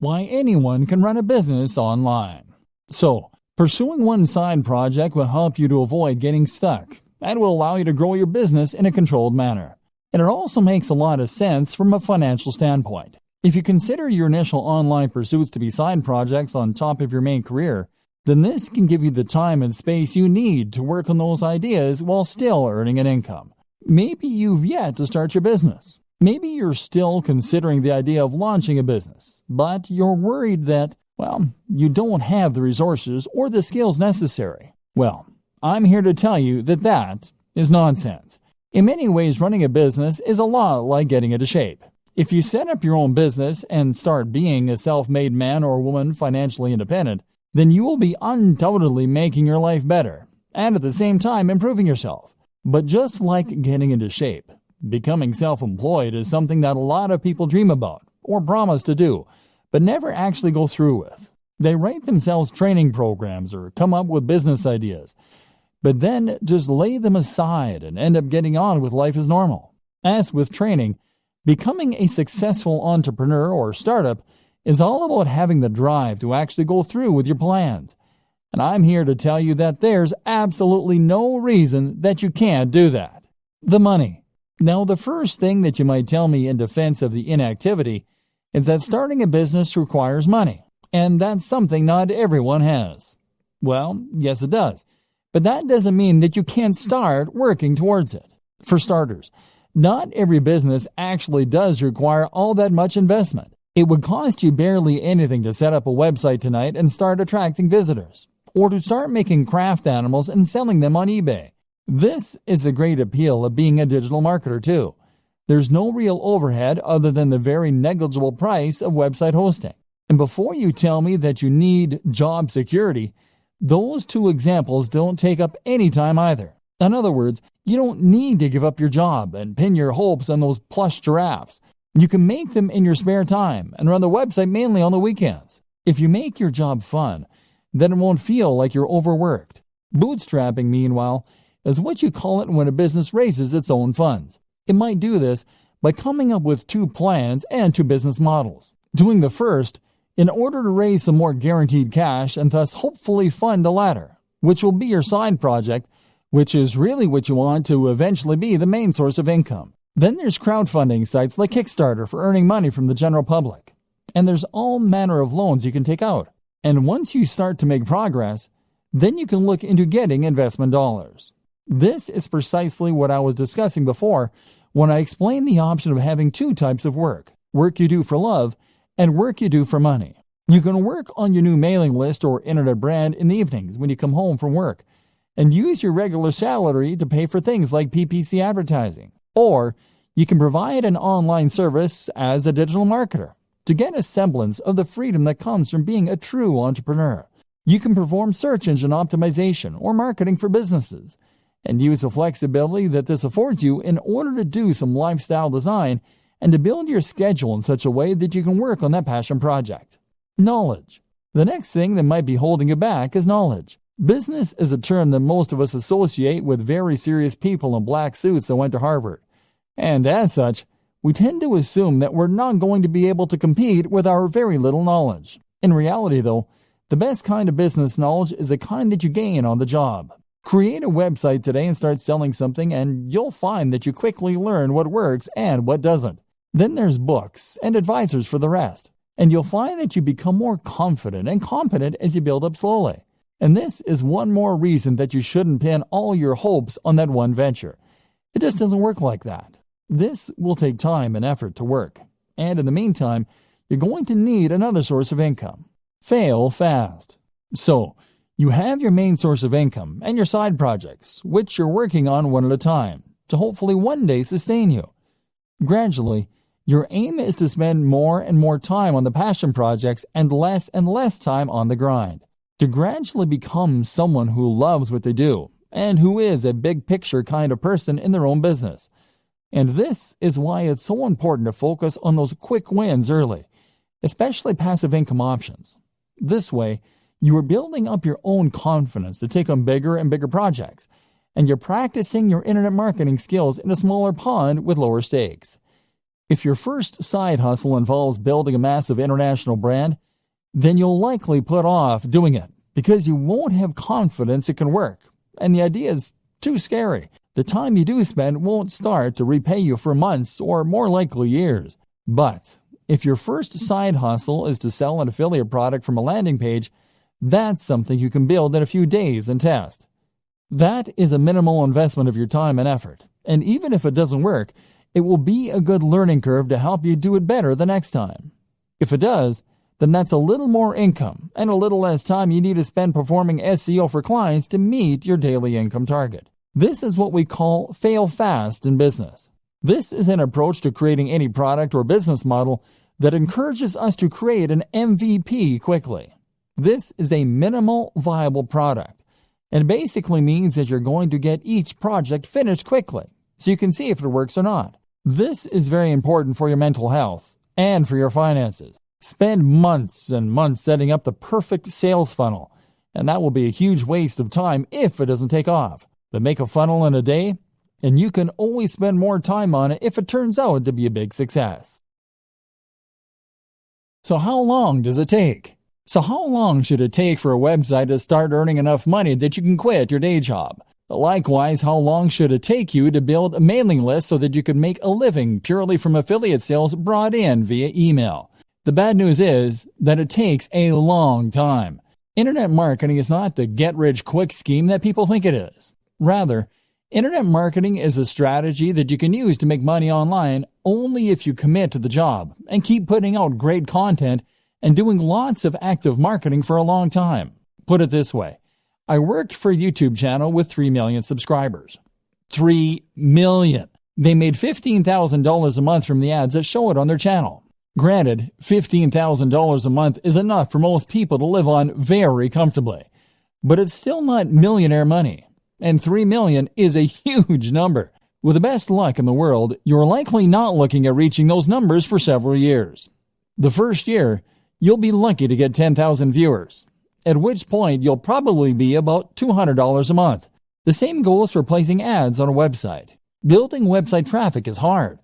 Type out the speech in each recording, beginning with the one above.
why anyone can run a business online. So, pursuing one side project will help you to avoid getting stuck and will allow you to grow your business in a controlled manner. And it also makes a lot of sense from a financial standpoint. If you consider your initial online pursuits to be side projects on top of your main career, then this can give you the time and space you need to work on those ideas while still earning an income. Maybe you've yet to start your business. Maybe you're still considering the idea of launching a business, but you're worried that, you don't have the resources or the skills necessary. Well, I'm here to tell you that that is nonsense. In many ways, running a business is a lot like getting into shape. If you set up your own business and start being a self-made man or woman financially independent, then you will be undoubtedly making your life better and at the same time improving yourself. But just like getting into shape, becoming self-employed is something that a lot of people dream about or promise to do, but never actually go through with. They write themselves training programs or come up with business ideas, but then just lay them aside and end up getting on with life as normal. As with training, becoming a successful entrepreneur or startup is all about having the drive to actually go through with your plans. And I'm here to tell you that there's absolutely no reason that you can't do that. The money. Now, the first thing that you might tell me in defense of the inactivity is that starting a business requires money, and that's something not everyone has. Well, yes it does, but that doesn't mean that you can't start working towards it. For starters, not every business actually does require all that much investment. It would cost you barely anything to set up a website tonight and start attracting visitors, or to start making craft animals and selling them on eBay. This is the great appeal of being a digital marketer too. There's no real overhead other than the very negligible price of website hosting. And before you tell me that you need job security, those two examples don't take up any time either. In other words, you don't need to give up your job and pin your hopes on those plush giraffes. You can make them in your spare time and run the website mainly on the weekends. If you make your job fun, then it won't feel like you're overworked. Bootstrapping, meanwhile, is what you call it when a business raises its own funds. It might do this by coming up with two plans and two business models. Doing the first in order to raise some more guaranteed cash and thus hopefully fund the latter, which will be your side project, which is really what you want to eventually be the main source of income. Then there's crowdfunding sites like Kickstarter for earning money from the general public. And there's all manner of loans you can take out. And once you start to make progress, then you can look into getting investment dollars. This is precisely what I was discussing before when I explained the option of having two types of work you do for love and work you do for money. You can work on your new mailing list or internet brand in the evenings when you come home from work and use your regular salary to pay for things like PPC advertising. Or you can provide an online service as a digital marketer to get a semblance of the freedom that comes from being a true entrepreneur. You can perform search engine optimization or marketing for businesses and use the flexibility that this affords you in order to do some lifestyle design and to build your schedule in such a way that you can work on that passion project. Knowledge. The next thing that might be holding you back is knowledge. Business is a term that most of us associate with very serious people in black suits that went to Harvard. And as such, we tend to assume that we're not going to be able to compete with our very little knowledge. In reality, though, the best kind of business knowledge is the kind that you gain on the job. Create a website today and start selling something, and you'll find that you quickly learn what works and what doesn't. Then there's books and advisors for the rest, and you'll find that you become more confident and competent as you build up slowly. And this is one more reason that you shouldn't pin all your hopes on that one venture. It just doesn't work like that. This will take time and effort to work, and in the meantime, you're going to need another source of income. Fail fast. So, you have your main source of income and your side projects, which you're working on one at a time, to hopefully one day sustain you. Gradually, your aim is to spend more and more time on the passion projects and less time on the grind. To gradually become someone who loves what they do and who is a big picture kind of person in their own business. And this is why it's so important to focus on those quick wins early, especially passive income options. This way, you are building up your own confidence to take on bigger and bigger projects, and you're practicing your internet marketing skills in a smaller pond with lower stakes. If your first side hustle involves building a massive international brand, then you'll likely put off doing it because you won't have confidence it can work, and the idea is too scary. The time you do spend won't start to repay you for months or more likely years. But if your first side hustle is to sell an affiliate product from a landing page, that's something you can build in a few days and test. That is a minimal investment of your time and effort, and even if it doesn't work, it will be a good learning curve to help you do it better the next time. If it does, then that's a little more income and a little less time you need to spend performing SEO for clients to meet your daily income target. This is what we call fail fast in business. This is an approach to creating any product or business model that encourages us to create an MVP quickly. This is a minimal viable product, and basically means that you're going to get each project finished quickly, so you can see if it works or not. This is very important for your mental health and for your finances. Spend months and months setting up the perfect sales funnel, and that will be a huge waste of time if it doesn't take off. But make a funnel in a day, and you can always spend more time on it if it turns out to be a big success. So how long does it take? So how long should it take for a website to start earning enough money that you can quit your day job? Likewise, how long should it take you to build a mailing list so that you can make a living purely from affiliate sales brought in via email? The bad news is that it takes a long time. Internet marketing is not the get-rich-quick scheme that people think it is. Rather, internet marketing is a strategy that you can use to make money online only if you commit to the job and keep putting out great content and doing lots of active marketing for a long time. Put it this way, I worked for a YouTube channel with 3 million subscribers. 3 million! They made $15,000 a month from the ads that show it on their channel. Granted, $15,000 a month is enough for most people to live on very comfortably, but it's still not millionaire money. And 3 million is a huge number. With the best luck in the world, you're likely not looking at reaching those numbers for several years. The first year, you'll be lucky to get 10,000 viewers, at which point you'll probably be about $200 a month. The same goes for placing ads on a website. Building website traffic is hard.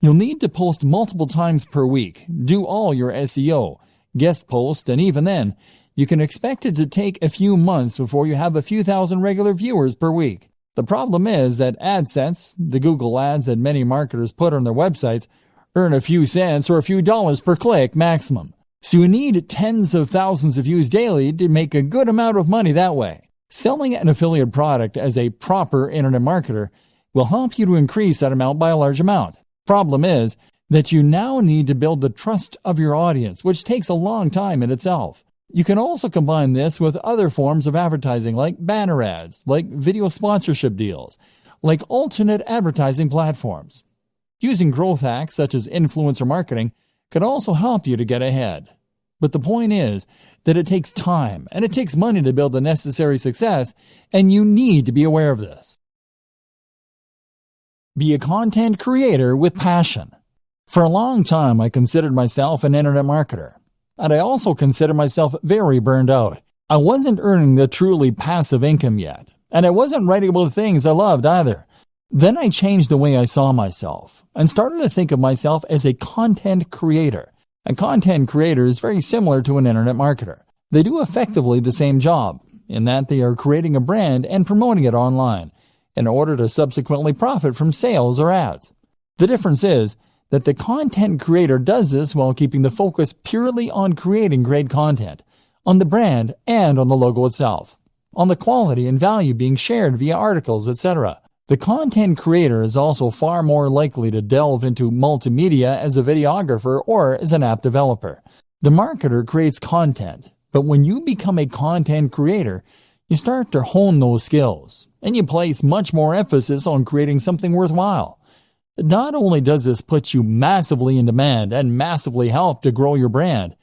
You'll need to post multiple times per week, do all your SEO, guest post, and even then, you can expect it to take a few months before you have a few thousand regular viewers per week. The problem is that AdSense, the Google ads that many marketers put on their websites, earn a few cents or a few dollars per click maximum. So you need tens of thousands of views daily to make a good amount of money that way. Selling an affiliate product as a proper internet marketer will help you to increase that amount by a large amount. Problem is that you now need to build the trust of your audience, which takes a long time in itself. You can also combine this with other forms of advertising like banner ads, like video sponsorship deals, like alternate advertising platforms. Using growth hacks such as influencer marketing can also help you to get ahead. But the point is that it takes time and it takes money to build the necessary success, and you need to be aware of this. Be a content creator with passion. For a long time, I considered myself an internet marketer. And I also consider myself very burned out. I wasn't earning the truly passive income yet, and I wasn't writing about the things I loved either. Then I changed the way I saw myself and started to think of myself as a content creator. A content creator is very similar to an internet marketer. They do effectively the same job, in that they are creating a brand and promoting it online in order to subsequently profit from sales or ads. The difference is that the content creator does this while keeping the focus purely on creating great content, on the brand and on the logo itself, on the quality and value being shared via articles, etc. The content creator is also far more likely to delve into multimedia as a videographer or as an app developer. The marketer creates content, but when you become a content creator, you start to hone those skills, and you place much more emphasis on creating something worthwhile. Not only does this put you massively in demand and massively help to grow your brand,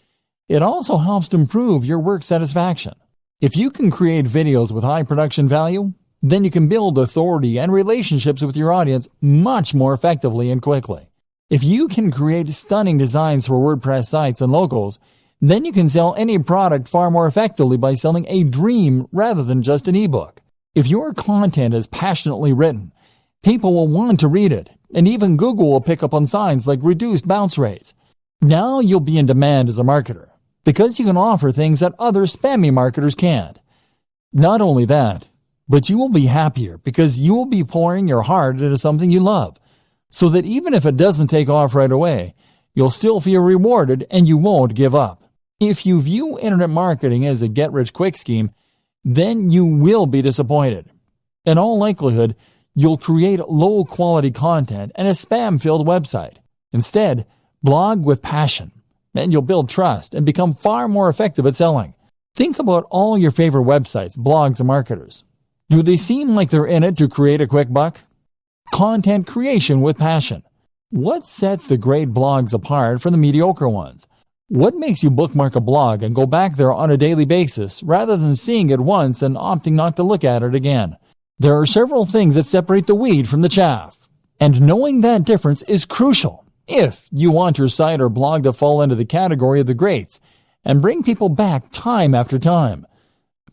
it also helps to improve your work satisfaction. If you can create videos with high production value, then you can build authority and relationships with your audience much more effectively and quickly. If you can create stunning designs for WordPress sites and logos, then you can sell any product far more effectively by selling a dream rather than just an ebook. If your content is passionately written, People will want to read it, and even Google will pick up on signs like reduced bounce rates. Now you'll be in demand as a marketer, because you can offer things that other spammy marketers can't. Not only that, but you will be happier because you will be pouring your heart into something you love, so that even if it doesn't take off right away, you'll still feel rewarded and you won't give up. If you view internet marketing as a get-rich-quick scheme, then you will be disappointed. In all likelihood, you'll create low-quality content and a spam-filled website. Instead, blog with passion, and you'll build trust and become far more effective at selling. Think about all your favorite websites, blogs, and marketers. Do they seem like they're in it to create a quick buck? Content creation with passion. What sets the great blogs apart from the mediocre ones? What makes you bookmark a blog and go back there on a daily basis rather than seeing it once and opting not to look at it again? There are several things that separate the wheat from the chaff, and knowing that difference is crucial if you want your site or blog to fall into the category of the greats and bring people back time after time.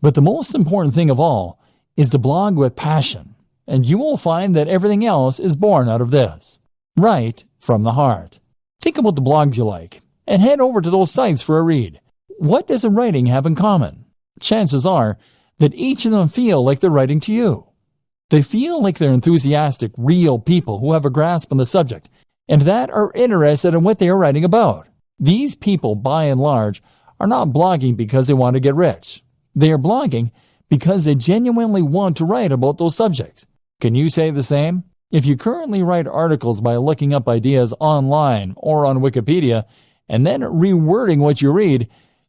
But the most important thing of all is to blog with passion, and you will find that everything else is born out of this, right from the heart. Think about the blogs you like, and head over to those sites for a read. What does the writing have in common? Chances are that each of them feel like they're writing to you. They feel like they're enthusiastic, real people who have a grasp on the subject, and that are interested in what they are writing about. These people, by and large, are not blogging because they want to get rich. They are blogging because they genuinely want to write about those subjects. Can you say the same? If you currently write articles by looking up ideas online or on Wikipedia and then rewording what you read,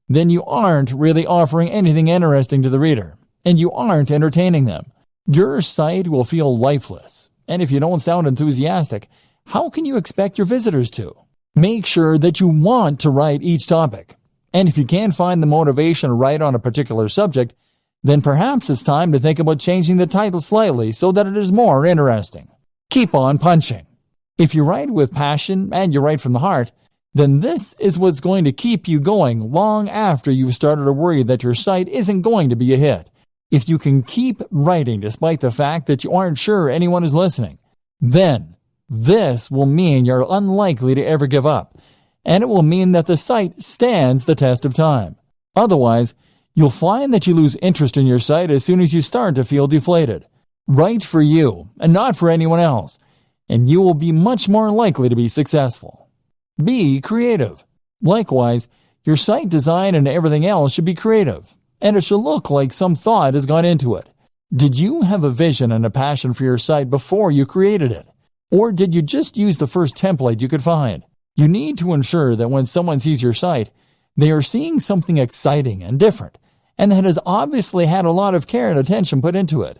then you aren't really offering anything interesting to the reader, and you aren't entertaining them. Your site will feel lifeless, and if you don't sound enthusiastic, how can you expect your visitors to? Make sure that you want to write each topic, and if you can't find the motivation to write on a particular subject, then perhaps it's time to think about changing the title slightly so that it is more interesting. Keep on punching. If you write with passion and you write from the heart, then this is what's going to keep you going long after you've started to worry that your site isn't going to be a hit. If you can keep writing despite the fact that you aren't sure anyone is listening, then this will mean you're unlikely to ever give up, and it will mean that the site stands the test of time. Otherwise, you'll find that you lose interest in your site as soon as you start to feel deflated. Write for you and not for anyone else, and you will be much more likely to be successful. Be creative. Likewise, your site design and everything else should be creative, and it should look like some thought has gone into it. Did you have a vision and a passion for your site before you created it? Or did you just use the first template you could find? You need to ensure that when someone sees your site, they are seeing something exciting and different, and that has obviously had a lot of care and attention put into it.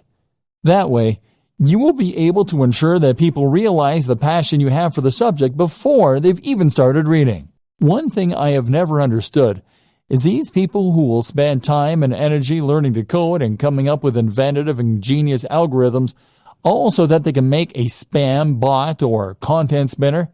That way, you will be able to ensure that people realize the passion you have for the subject before they've even started reading. One thing I have never understood is these people who will spend time and energy learning to code and coming up with inventive and genius algorithms all so that they can make a spam bot or content spinner.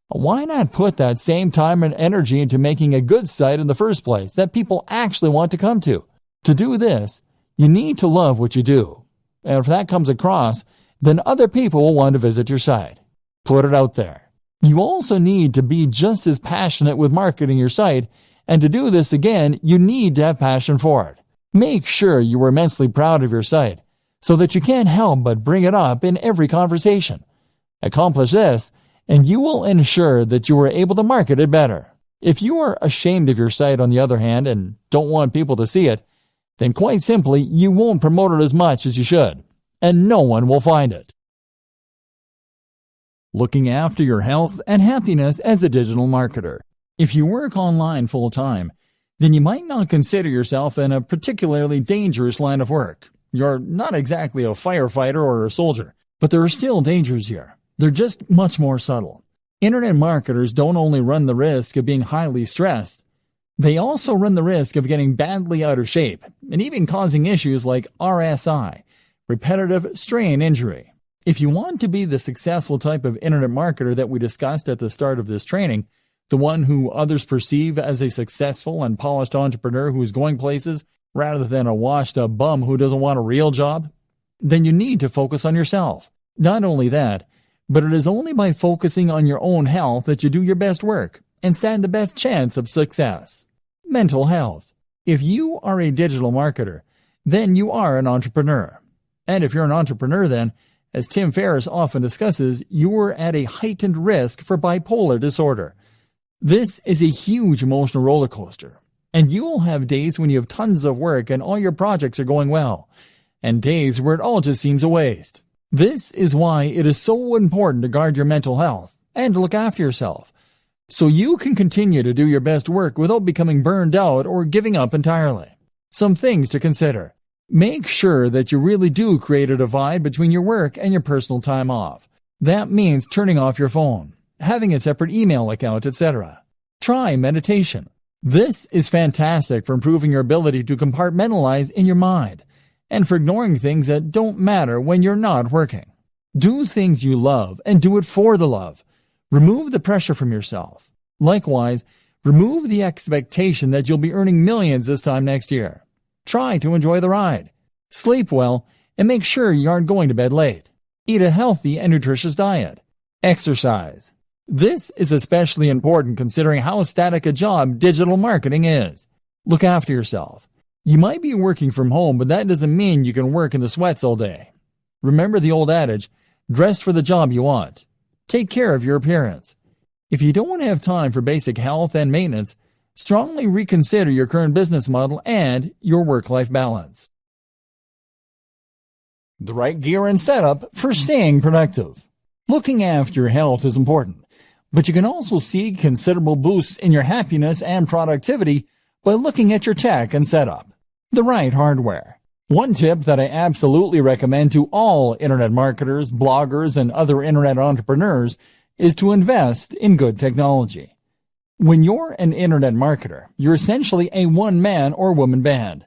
Why not put that same time and energy into making a good site in the first place that people actually want to come to? To do this, you need to love what you do. And if that comes across, then other people will want to visit your site. Put it out there. You also need to be just as passionate with marketing your site, and to do this again, you need to have passion for it. Make sure you are immensely proud of your site, so that you can't help but bring it up in every conversation. Accomplish this, and you will ensure that you are able to market it better. If you are ashamed of your site, on the other hand, and don't want people to see it, then quite simply, you won't promote it as much as you should, and no one will find it. Looking after your health and happiness as a digital marketer. If you work online full-time, then you might not consider yourself in a particularly dangerous line of work. You're not exactly a firefighter or a soldier, but there are still dangers here. They're just much more subtle. Internet marketers don't only run the risk of being highly stressed, they also run the risk of getting badly out of shape and even causing issues like RSI, repetitive strain injury. If you want to be the successful type of internet marketer that we discussed at the start of this training, the one who others perceive as a successful and polished entrepreneur who is going places rather than a washed-up bum who doesn't want a real job, then you need to focus on yourself. Not only that, but it is only by focusing on your own health that you do your best work and stand the best chance of success. Mental health. If you are a digital marketer, then you are an entrepreneur. And if you're an entrepreneur, then, as Tim Ferriss often discusses, you're at a heightened risk for bipolar disorder. This is a huge emotional roller coaster, and you will have days when you have tons of work and all your projects are going well, and days where it all just seems a waste. This is why it is so important to guard your mental health and to look after yourself, so you can continue to do your best work without becoming burned out or giving up entirely. Some things to consider. Make sure that you really do create a divide between your work and your personal time off. That means turning off your phone, having a separate email account, etc. Try meditation. This is fantastic for improving your ability to compartmentalize in your mind and for ignoring things that don't matter when you're not working. Do things you love and do it for the love. Remove the pressure from yourself. Likewise, remove the expectation that you'll be earning millions this time next year. Try to enjoy the ride. Sleep well and make sure you aren't going to bed late. Eat a healthy and nutritious diet. Exercise. This is especially important considering how static a job digital marketing is. Look after yourself. You might be working from home, but that doesn't mean you can work in the sweats all day. Remember the old adage, dress for the job you want. Take care of your appearance. If you don't have time for basic health and maintenance, strongly reconsider your current business model and your work-life balance. The right gear and setup for staying productive. Looking after your health is important, but you can also see considerable boosts in your happiness and productivity by looking at your tech and setup. The right hardware. One tip that I absolutely recommend to all internet marketers, bloggers, and other internet entrepreneurs is to invest in good technology. When you're an internet marketer, you're essentially a one-man or woman band.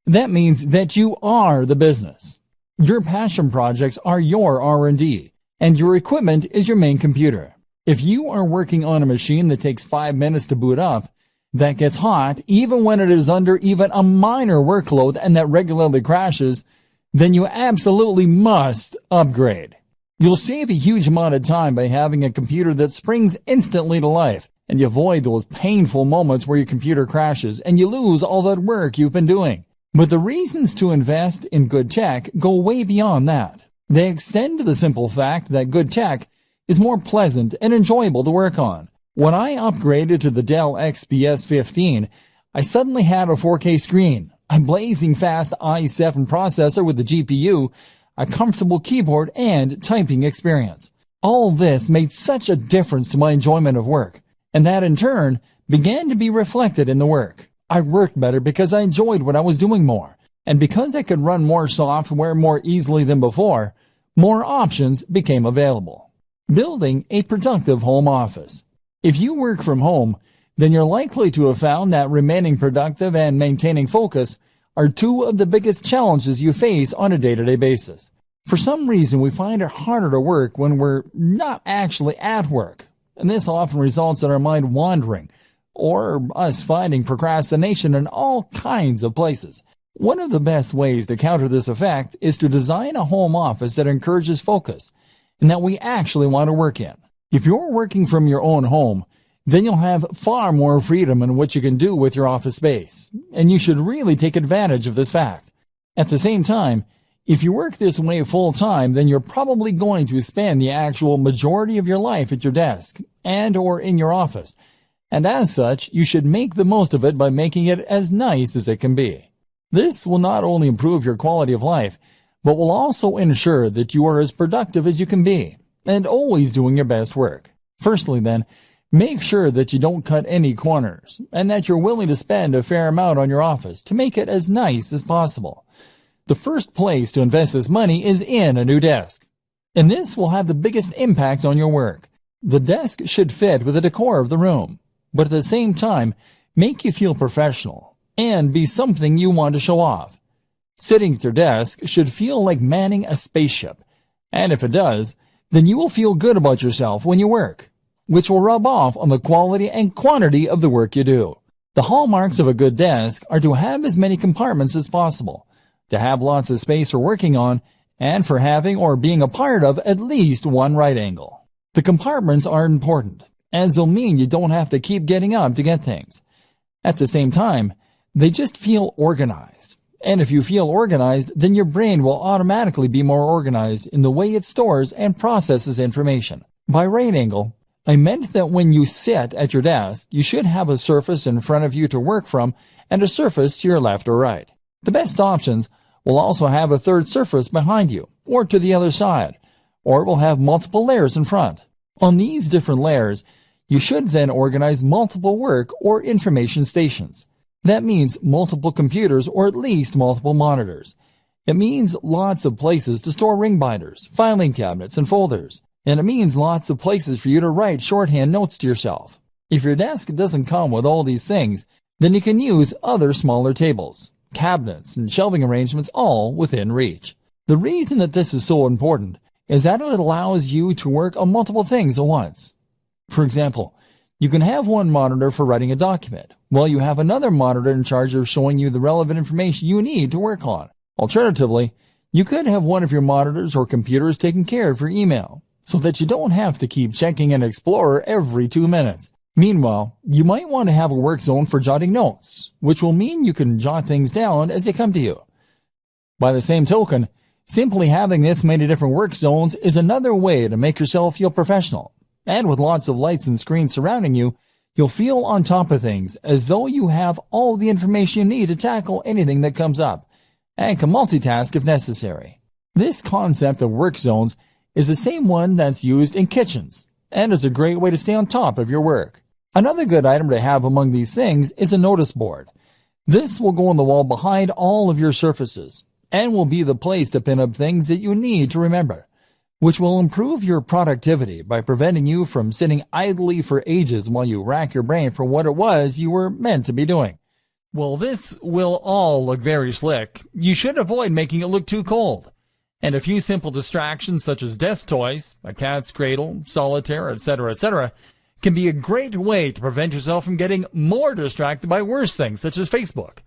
That means that you are the business. Your passion projects are your R&D, and your equipment is your main computer. If you are working on a machine that takes 5 minutes to boot up, that gets hot even when it is under even a minor workload and that regularly crashes, then you absolutely must upgrade. You'll save a huge amount of time by having a computer that springs instantly to life, and you avoid those painful moments where your computer crashes and you lose all that work you've been doing. But the reasons to invest in good tech go way beyond that. They extend to the simple fact that good tech is more pleasant and enjoyable to work on. When I upgraded to the Dell XPS 15, I suddenly had a 4K screen, a blazing fast i7 processor with the GPU, a comfortable keyboard, and typing experience. All this made such a difference to my enjoyment of work, and that in turn began to be reflected in the work. I worked better because I enjoyed what I was doing more, and because I could run more software more easily than before, more options became available. Building a productive home office. If you work from home, then you're likely to have found that remaining productive and maintaining focus are two of the biggest challenges you face on a day-to-day basis. For some reason, we find it harder to work when we're not actually at work, and this often results in our mind wandering, or us finding procrastination in all kinds of places. One of the best ways to counter this effect is to design a home office that encourages focus, and that we actually want to work in. If you're working from your own home, then you'll have far more freedom in what you can do with your office space, and you should really take advantage of this fact. At the same time, if you work this way full-time, then you're probably going to spend the actual majority of your life at your desk and or in your office, and as such, you should make the most of it by making it as nice as it can be. This will not only improve your quality of life, but will also ensure that you are as productive as you can be, and always doing your best work. Firstly, then, make sure that you don't cut any corners, and that you're willing to spend a fair amount on your office to make it as nice as possible. The first place to invest this money is in a new desk, and this will have the biggest impact on your work. The desk should fit with the decor of the room, but at the same time, make you feel professional, and be something you want to show off. Sitting at your desk should feel like manning a spaceship, and if it does, then you will feel good about yourself when you work, which will rub off on the quality and quantity of the work you do. The hallmarks of a good desk are to have as many compartments as possible, to have lots of space for working on, and for having or being a part of at least one right angle. The compartments are important, as they'll mean you don't have to keep getting up to get things. At the same time, they just feel organized. And if you feel organized, then your brain will automatically be more organized in the way it stores and processes information. By right angle, I meant that when you sit at your desk, you should have a surface in front of you to work from and a surface to your left or right. The best options will also have a third surface behind you, or to the other side, or it will have multiple layers in front. On these different layers, you should then organize multiple work or information stations. That means multiple computers or at least multiple monitors. It means lots of places to store ring binders, filing cabinets, and folders. And it means lots of places for you to write shorthand notes to yourself. If your desk doesn't come with all these things, then you can use other smaller tables, cabinets, and shelving arrangements all within reach. The reason that this is so important is that it allows you to work on multiple things at once. For example, you can have one monitor for writing a document, while you have another monitor in charge of showing you the relevant information you need to work on. Alternatively, you could have one of your monitors or computers taking care of your email, so that you don't have to keep checking an Explorer every 2 minutes. Meanwhile, you might want to have a work zone for jotting notes, which will mean you can jot things down as they come to you. By the same token, simply having this many different work zones is another way to make yourself feel professional. And with lots of lights and screens surrounding you, you'll feel on top of things as though you have all the information you need to tackle anything that comes up, and can multitask if necessary. This concept of work zones is the same one that's used in kitchens, and is a great way to stay on top of your work. Another good item to have among these things is a notice board. This will go on the wall behind all of your surfaces, and will be the place to pin up things that you need to remember, which will improve your productivity by preventing you from sitting idly for ages while you rack your brain for what it was you were meant to be doing. Well, this will all look very slick. You should avoid making it look too cold. And a few simple distractions such as desk toys, a cat's cradle, solitaire, etc., can be a great way to prevent yourself from getting more distracted by worse things such as Facebook.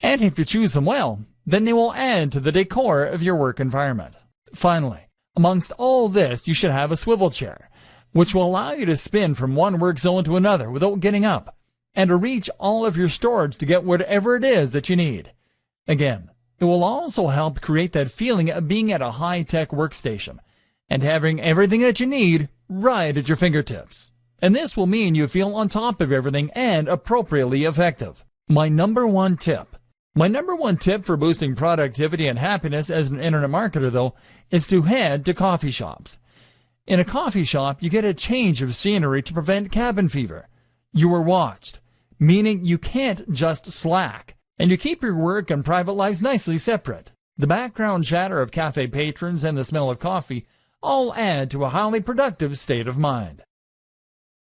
And if you choose them well, then they will add to the decor of your work environment. Finally, amongst all this, you should have a swivel chair, which will allow you to spin from one work zone to another without getting up, and to reach all of your storage to get whatever it is that you need. Again, it will also help create that feeling of being at a high-tech workstation and having everything that you need right at your fingertips. And this will mean you feel on top of everything and appropriately effective. My number one tip for boosting productivity and happiness as an internet marketer, though, is to head to coffee shops. In a coffee shop, you get a change of scenery to prevent cabin fever. You are watched, meaning you can't just slack, and you keep your work and private lives nicely separate. The background chatter of cafe patrons and the smell of coffee all add to a highly productive state of mind.